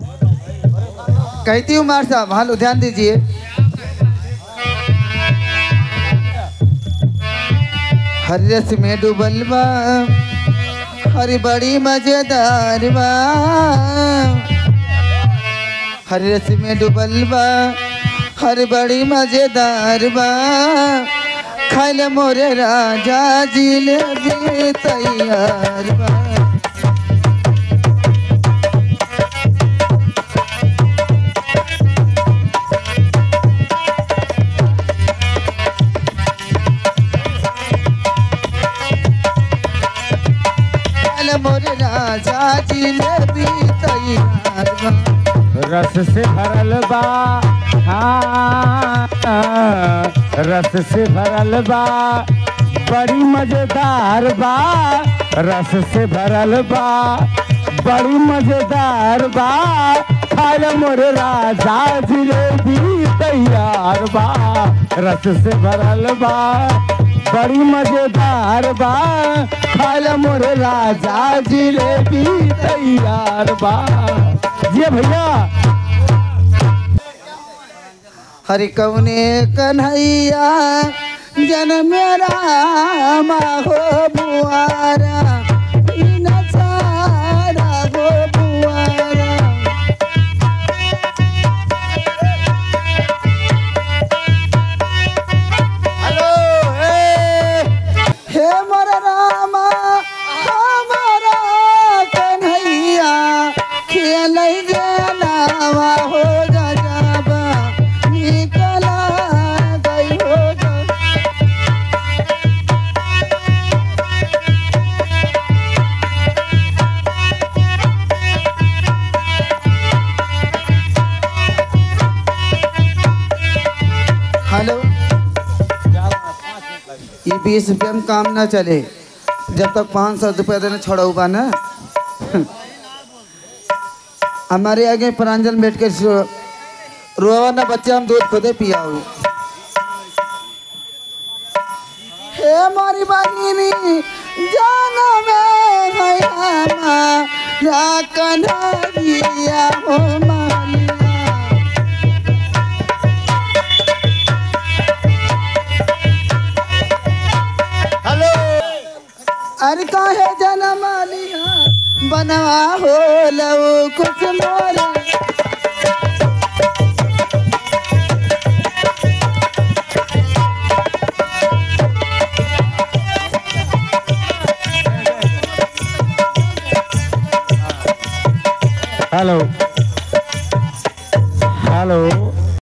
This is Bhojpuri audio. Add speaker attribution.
Speaker 1: कहती हूँ मार साहब, हाल ध्यान दीजिए। हर रस में डूबल बा, हर बड़ी मजेदार बा। हर रस में डूबल बा, हर बड़ी मजेदार बा। खाइले मोरे राजा जिलेबी तैयार बा। मोरे राजा जिलेबी तैयार बा।
Speaker 2: रस से भरल बा, हाँ रस से भरल बा, बड़ी मजेदार बा। रस से भरल बा, बड़ी मजेदार बा। खाइले मोरे राजा जिलेबी तैयार बा। रस से भरल बा, बड़ी मजेदार बा। खाइले मोरे राजा जिलेबी तैयार बा। जी भैया।
Speaker 1: हरि कौने कन्हैया जन्म रामा हो बुआरा, नचारा हो बुआरा। हेलो हे मोर रामा हमारा कन्हैया, खेल नावा हो जाबा निकला गई हो जा। हेलो, ये 20 रुपये में काम ना चले जब तक 500 रुपये देना छोड़ो बा ना। हमारे आगे प्रांजल बैठ के रोवा ना बच्चा, हम दूध खुदे पियाऊ। हे मारी बानी जाना में गया कन्हैया हो मालिया। हेलो, अरे काहे जन्म लिया बनवा हो लो कुछ मोरा।
Speaker 2: Hello hello